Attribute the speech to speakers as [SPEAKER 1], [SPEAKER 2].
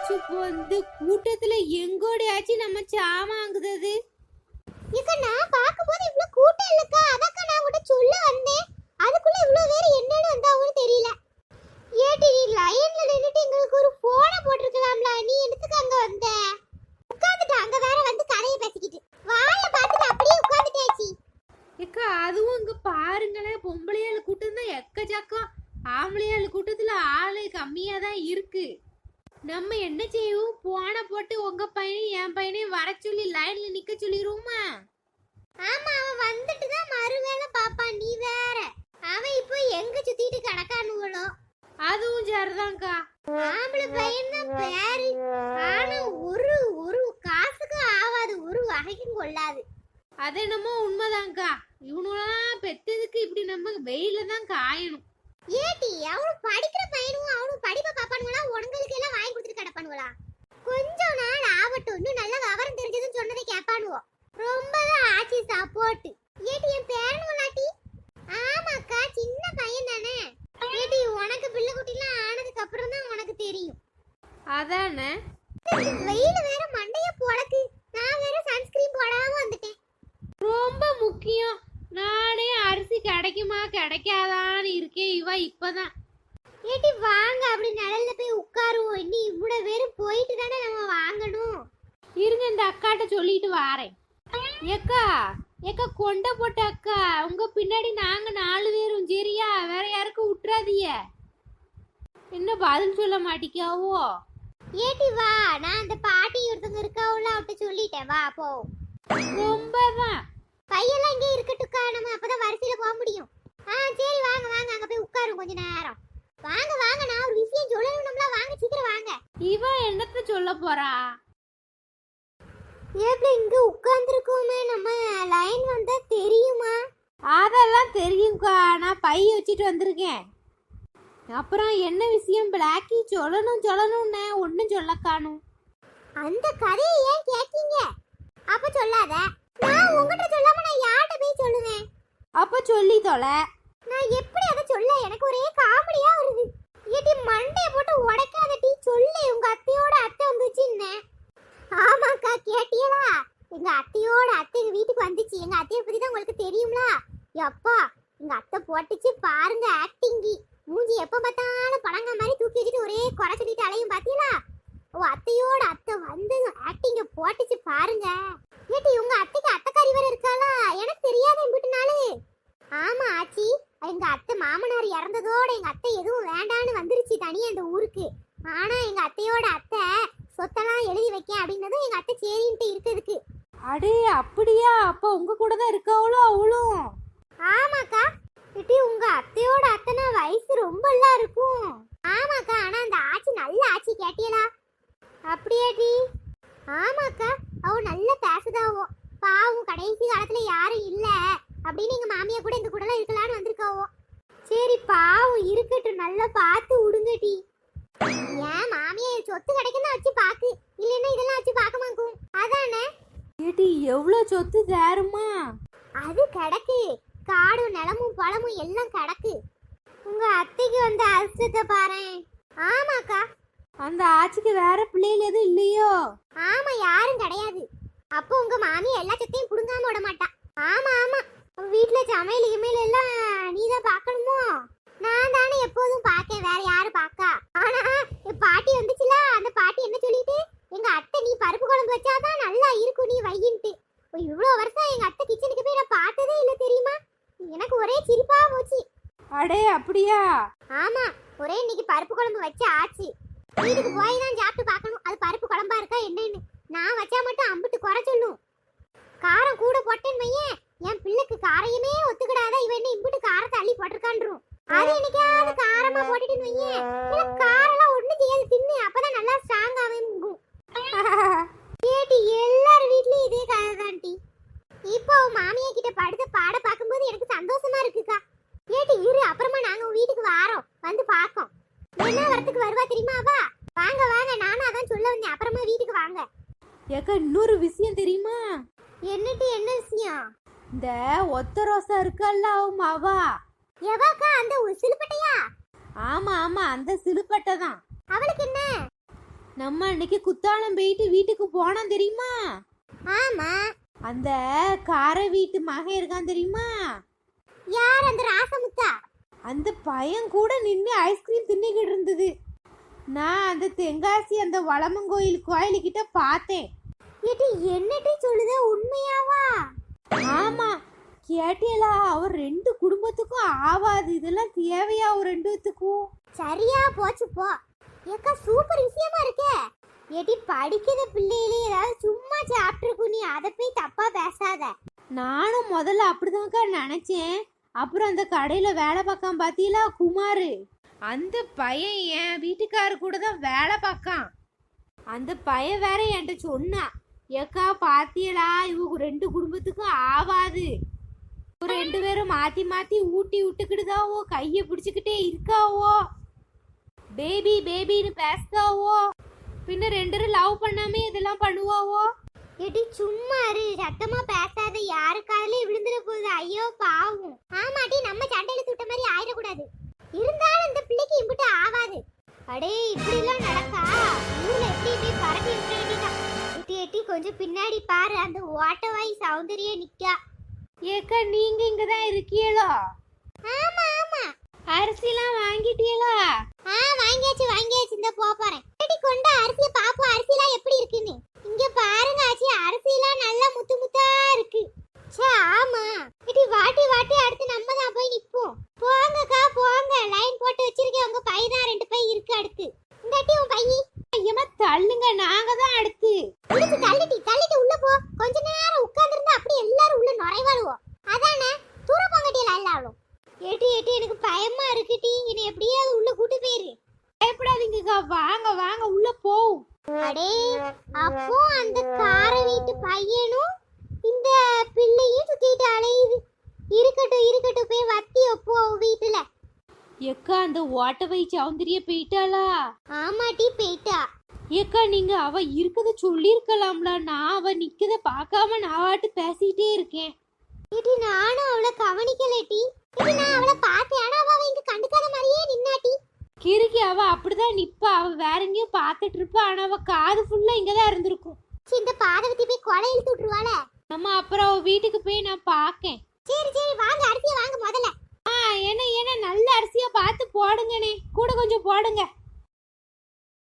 [SPEAKER 1] இந்த கூட்டத்துல எங்கோடையாச்சு நம்ம சாமாங்குது.
[SPEAKER 2] இக்க நான் பாக்கும்போது இவ்ளோ கூட்டம் இல்லக்கா, அதக்க நான் கூட சொல்ல வந்தேன். அதுக்குள்ள இவ்ளோ பேர் என்னன்னு வந்தாங்கன்னு தெரியல. ஏடி நீ லைன்ல நின்னுட்டு எங்களுக்கு ஒரு போன போட்டுருக்கலாம்ல, நீ எதுக்கு அங்க வந்த? உட்கார்ந்துட்டு அங்க வேற வந்து கதைய பேசிக்கிட்டு வாய பார்த்துட்டு அப்படியே உட்கார்ந்துட்டேச்சி.
[SPEAKER 1] ஏக்கா அதுவும் இங்க பாருங்களேன், பொம்பளையாளு கூட்டம் தான் எக்கச்சக்கம். ஆம்பளையாளு கூட்டத்துல ஆளு கம்மியா தான் இருக்கு. நம்ம என்ன செய்வோம், போன போட்டு உங்க பையனையும் என் பையனையும் வர சொல்லி லைன்ல நிக்க சொல்லிடுவோமா?
[SPEAKER 2] ஆமா, அவன் வந்துட்டு தான் மறுவேளை பாப்பா. நீ வேற அவன் இப்போ எங்க சுத்திட்டு கிடக்கானுவளோ.
[SPEAKER 1] அதுவும் சரிதான்க்கா.
[SPEAKER 2] ஆம்பளை பையன் தான் பேரு, ஆனா ஒரு ஒரு காசுக்கு ஆவாது, ஒரு வகைக்கும் கொள்ளாது.
[SPEAKER 1] அது என்னமோ உண்மைதான்க்கா. இவனுலாம் பெத்ததுக்கு இப்படி நம்ம வெயில தான் காயணும்.
[SPEAKER 2] ஏடி அவனு படிக்கிற பையனும் அவனு படிப்பை பாப்பானுங்களா, உனங்களுக்கு எல்லாம் வாங்கி கொடுத்துட்டு கிடப்பானுங்களா? கொஞ்சம் நாள் ஆவட்டும், இன்னும் நல்ல விவரம் தெரிஞ்சதுன்னு சொன்னதை கேட்பானுவோ. ரொம்பதான் ஆச்சி சப்போர்ட். ஏடி என் பேரனுங்களாட்டி? ஆமாக்கா, சின்ன பையன் தானே. ஏடி உனக்கு பிள்ளை குட்டிலாம் ஆனதுக்கு அப்புறம் தான் உனக்கு தெரியும்.
[SPEAKER 1] அதானே.
[SPEAKER 2] வெயில வேற மண்டைய போடக்கு, நான் வேற சன்ஸ்கிரீன் போடாம வந்துட்டேன்.
[SPEAKER 1] ரொம்ப முக்கியம். நானே அரிசி கிடைக்குமா கிடைக்காதான்னு இருக்கேன். இவ இப்பதான்.
[SPEAKER 2] ஏடி வாங்க, அப்படி நிழல்ல போய் உட்காருவோம். இன்னி இவ்வளவு பேரும் போயிட்டு தானே நம்ம வாங்கணும்.
[SPEAKER 1] இருங்க, இந்த அக்காட்ட சொல்லிட்டு வாரேன். ஏக்கா ஏக்கா கொண்ட போட்ட அக்கா, உங்க பின்னாடி நாங்க 4 பேரும் சரியா? வேற யாருக்கும் விட்டுறாதீங்க. என்ன பதில் சொல்ல மாட்டிக்காவோ?
[SPEAKER 2] ஏடி வா, நான் அந்த பாட்டி ஒருத்தங்க இருக்காவுல, அவட்ட சொல்லிட்டேன். வா போ.
[SPEAKER 1] ரொம்பதான்.
[SPEAKER 2] பையெல்லாம் இங்கே இருக்கட்டுக்கா, நம்ம அப்பதான் வரிசையில போக முடியும். சரி வாங்க வாங்க, அங்க போய் உட்காரும் கொஞ்ச நேரம். வாங்க வாங்க, நான் ஒரு விஷயம் சொல்லணும்ல, வாங்க சீக்கிரம் வாங்க.
[SPEAKER 1] இவன் என்னத்த சொல்ல போறா?
[SPEAKER 2] எப்படி இங்க உட்கார்ந்துருக்கோமே, நம்ம லைன் வந்தா தெரியுமா?
[SPEAKER 1] அதெல்லாம் தெரியும்க்கா, நான் பை வச்சுட்டு வந்திருக்கேன். அப்புறம் என்ன விஷயம் பிளாக்கி? சொல்லணும்னு ஒன்னும் சொல்ல காணும்.
[SPEAKER 2] அந்த கதையை ஏன் கேக்கீங்க? அப்ப சொல்லாத. நான் உங்ககிட்ட சொல்லாம நான் யார்கிட்ட போய் சொல்லுவேன்?
[SPEAKER 1] அப்ப சொல்லி தொலை.
[SPEAKER 2] நான் எப்படி அதை சொல்ல? எனக்கு ஒரே காமெடியா வருது. ஏடி மண்டைய போட்டு உடைக்காத டீ, சொல்லு. உங்க அத்தையோட அத்தை வந்துச்சுன்னு. ஆமாக்கா, கேட்டியலா? எங்க அத்தையோட அத்தை எங்க வீட்டுக்கு வந்துச்சு. எங்க அத்தையை பத்தி தான் உங்களுக்கு தெரியும்ல. எப்பா எங்க அத்தை போட்டுச்சு பாருங்க ஆக்டிங்கி. மூஞ்சி எப்ப பார்த்தாலும் பழங்க மாதிரி தூக்கி வச்சுட்டு ஒரே குறை சொல்லிட்டு அலையும். பாத்தீங்களா? ஓ, அத்தையோட அத்தை வந்து ஆக்டிங்க போட்டுச்சு பாருங்க. ஏடி உங்க அத்தைக்கு அத்தைக்காரி வேற இருக்காளா? எனக்கு தெரியாத வீட்டுனாலே. ஆமா ஆச்சி, எங்க அத்தை மாமனார் இறந்ததோட எங்க அத்தை எதுவும் வேண்டான்னு வந்துருச்சு தனியா இந்த ஊருக்கு. ஆனா எங்க அத்தையோட அத்தை சொத்தெல்லாம் எழுதி வைக்க அப்படின்னதும் எங்க அத்தை சரின்ட்டு இருக்கிறதுக்கு.
[SPEAKER 1] அடே அப்படியா? அப்ப உங்க கூட தான் இருக்காவளோ அவளும்?
[SPEAKER 2] ஆமாக்கா. ஏடி உங்க அத்தையோட அத்தைனா வயசு ரொம்ப எல்லாம் இருக்கும். ஆமாக்கா, ஆனா அந்த ஆச்சி நல்ல ஆச்சி, கேட்டியலா? அப்படியாடி? ஆமாக்கா, அவ நல்ல பேசுதாவோ. பாவம் கடைசி காலத்துல யாரும் இல்ல அப்படின்னு எங்க மாமியா கூட எங்க கூட எல்லாம் இருக்கலாம்னு வந்திருக்காவோ. சரி பாவம் இருக்கட்டும், நல்லா பார்த்து விடுங்கடி. ஏன் மாமியா சொத்து கிடைக்குன்னு வச்சு பாக்கு, இல்லைன்னா இதெல்லாம் வச்சு பார்க்க மாக்கும். அதானே.
[SPEAKER 1] ஏடி எவ்வளவு சொத்து தேருமா?
[SPEAKER 2] அது கிடக்கு, காடும் நிலமும் பழமும் எல்லாம் கிடக்கு. உங்க அத்தைக்கு வந்த அஷ்டத்தை பாறேன். ஆமாக்கா.
[SPEAKER 1] அந்த ஆட்சிக்கு வேற பிள்ளைகள் எதுவும் இல்லையோ?
[SPEAKER 2] ஆமா, யாரும் கிடையாது. அப்போ உங்க மாமி எல்லா சொத்தையும் புடுங்காம விட மாட்டா. ஆமா ஆமா, வீட்டுல சமையல் கிமையல் எல்லாம் நீதான் பாக்கணுமோ? நான் தானே எப்போதும் பாக்கேன், வேற யாரு பாக்கா? ஆனா என் பாட்டி வந்துச்சுல, அந்த பாட்டி என்ன சொல்லிட்டு, எங்க அத்தை நீ பருப்பு குழம்பு வச்சாதான் நல்லா இருக்கும், நீ வையின்ட்டு. இவ்வளவு வருஷம் எங்க அத்தை கிச்சனுக்கு போய் நான் பார்த்ததே இல்ல தெரியுமா? எனக்கு ஒரே சிரிப்பா போச்சு.
[SPEAKER 1] அடே அப்படியா?
[SPEAKER 2] ஆமா, ஒரே இன்னைக்கு பருப்பு குழம்பு வச்ச ஆச்சு. வீட்டுக்கு போய் தான் சாப்பிட்டு பார்க்கணும் அது பருப்பு குழம்பா இருக்கா என்னன்னு. நான் வச்சா மட்டும் அம்பிட்டு குறை சொல்லும். காரம் கூட போட்டேன்னு வையேன், என் பிள்ளைக்கு காரையுமே ஒத்துக்கிடாத, இவன் என்ன இம்பிட்டு காரத்தை அள்ளி போட்டிருக்கான்றும். அது என்னைக்காவது காரமா போட்டுட்டுன்னு வையேன், காரெல்லாம் ஒண்ணு செய்யாது, தின்னு அப்பதான் நல்லா ஸ்ட்ராங் ஆகும். கேட்டி எல்லார் வீட்லயும் இதே கதை தான் டி. இப்போ மாமியா கிட்ட படுத்த பாட பார்க்கும்போது எனக்கு சந்தோஷமா இருக்குக்கா. கேட்டி இரு, அப்புறமா நாங்க உங்க வீட்டுக்கு வாரோம், வந்து பாக்கோம். என்ன வரத்துக்கு வருவா தெரியுமாவா? வாங்க வாங்க, நானும் அதான் சொல்ல வந்தேன், அப்புறமா வீட்டுக்கு வாங்க.
[SPEAKER 1] ஏக்கா இன்னொரு விஷயம் தெரியுமா?
[SPEAKER 2] என்னட்டு? என்ன விஷயம்?
[SPEAKER 1] இந்த ஒத்த ரோசா இருக்கல்ல அவ மாவா.
[SPEAKER 2] எவாக்கா? அந்த சிலுப்பட்டையா?
[SPEAKER 1] ஆமா ஆமா, அந்த சிலுப்பட்டை தான்.
[SPEAKER 2] அவளுக்கு என்ன?
[SPEAKER 1] நம்ம அன்னைக்கு குத்தாலம் போயிட்டு வீட்டுக்கு போனோம் தெரியுமா?
[SPEAKER 2] ஆமா.
[SPEAKER 1] அந்த கார வீட்டு மகன் இருக்கான் தெரியுமா?
[SPEAKER 2] யார் அந்த ராசமுத்தா?
[SPEAKER 1] அந்த பையன் கூட நின்று ஐஸ்கிரீம் தின்னுக்கிட்டு இருந்தது. நான் அந்த தென்காசி அந்த வளமங்கோயில் கோயிலுக்கிட்ட பார்த்தேன்.
[SPEAKER 2] ஏடி என்னடி சொல்லுத, உண்மையாவா?
[SPEAKER 1] ஆமா, கேட்டியலா? அவர் 2 குடும்பத்துக்கும் ஆவாது. இதெல்லாம் தேவையா ஒரு 2த்துக்கும்?
[SPEAKER 2] சரியா போச்சு போ. ஏக்கா சூப்பர் விஷயமா இருக்கே. ஏடி படிக்கிற பிள்ளைகளே ஏதாவது சும்மா சாப்பிட்டுருக்கும், நீ அதை போய் தப்பா பேசாத.
[SPEAKER 1] நானும் முதல்ல அப்படிதான்க்கா நினைச்சேன். அப்புறம் அந்த கடையில வேலை பார்க்காம பாத்தீங்களா குமாரு, அந்த பையன் என் வீட்டுக்காரு கூட தான் வேலை பார்க்கான். அந்த பையன் வேற என்கிட்ட சொன்னான், ஏக்கா பாத்தியலா இவங்க 2 குடும்பத்துக்கும் ஆவாது. 2 பேரும் மாத்தி மாத்தி ஊட்டி விட்டுக்கிட்டுதாவோ, கைய பிடிச்சுக்கிட்டே இருக்காவோ, பேபி பேபின்னு பேசுதாவோ, பின்ன 2 பேரும் லவ் பண்ணாமே இதெல்லாம் பண்ணுவாவோ.
[SPEAKER 2] ஏடி சும்மா இரு, சத்தமா பேசாத, யாரு காதுல விழுந்துட போகுது. ஐயோ பாவம். ஆமாடி, நம்ம சண்டையில சுட்ட மாதிரி ஆயிடக்கூடாது. இருந்தாலும் இந்த பிள்ளைக்கு இம்புட்டு ஆவாது. அடே இப்படி எல்லாம் நடக்கா? ஊர்ல எப்படி போய் பறக்க விட்டுட்டான். எட்டி எட்டி கொஞ்சம் பின்னாடி பாரு, அந்த ஓட்டவாய் சௌந்தரிய நிக்கா.
[SPEAKER 1] ஏக்கா நீங்க இங்கதான் இருக்கீங்களோ?
[SPEAKER 2] ஆமா ஆமா.
[SPEAKER 1] அரிசிலாம் வாங்கிட்டீங்களா?
[SPEAKER 2] வாங்கியாச்சு வாங்கியாச்சு, இந்த போறேன். எடி கொண்ட அரிசியை பாப்போம், அரிசிலாம் எப்படி இருக்குன்னு. இங்க பாருங்க ஆச்சி, அரிசிலாம் நல்லா முத்து முத்தா இருக்கு. சே ஆமா. எடி வாட்டி வாட்டி அடுத்து நம்ம தான் போய் நிப்போம். போங்கக்கா போங்க, லைன் போட்டு வச்சிருக்கேன். உங்க பை தான் 2 பை இருக்கு அடுத்து. இந்தாட்டி உன் பை.
[SPEAKER 1] ஐயமா தள்ளுங்க, நாங்க தான் அடுத்து.
[SPEAKER 2] இடிச்சு தள்ளிட்டு உள்ள போ. கொஞ்ச நேரம் உட்கார்ந்திருந்தா அப்படி எல்லாரும் உள்ள நுழைவாளுவோம். அதானே தூர போங்கட்டியல எல்லாரும். ஏட்டி ஏட்டி எனக்கு பயமா இருக்குடி, இனி எப்படியாவது உள்ள கூட்டி போயிரு.
[SPEAKER 1] பயப்படாதீங்கக்கா, வாங்க வாங்க உள்ள போவோம்.
[SPEAKER 2] அடே அப்போ அந்த கார வீட்டு பையனும் இந்த பிள்ளையும் சுத்திட்டு அலையுது. இருக்கட்டும் போய் வத்தி ஒப்போ வீட்டுல.
[SPEAKER 1] ஏக்கா அந்த ஓட்டவை சௌந்தரிய போயிட்டாளா?
[SPEAKER 2] ஆமாட்டி போயிட்டா.
[SPEAKER 1] ஏக்கா நீங்க அவ இருக்கத சொல்லிருக்கலாம்ல, நான் அவ நிக்கத பார்க்காம நான் வாட்டு பேசிட்டே இருக்கேன்.
[SPEAKER 2] ஏடி நானும் அவளை கவனிக்கலட்டி. ஏடி நான் அவளை பார்த்தேன், ஆனா அவ இங்க கண்டுக்காத மாதிரியே நின்னாட்டி.
[SPEAKER 1] கிறுக்கி அவ அப்படிதான் நிப்பா, அவ வேற எங்கேயும் பார்த்துட்டு இருப்பா. ஆனா அவ காது ஃபுல்லா இங்கதான் இருந்திருக்கும்.
[SPEAKER 2] இந்த பாதவத்தி போய் கொலை இழுத்து விட்டுருவாள.
[SPEAKER 1] நம்ம அப்புறம் அவ வீட்டுக்கு போய் நான் பாக்கேன்.
[SPEAKER 2] சரி வாங்க, அரிசியை வாங்க முதல்ல.
[SPEAKER 1] என்ன நல்ல அரிசியா பார்த்து போடுங்கண்ணே, கூட கொஞ்சம் போடுங்க.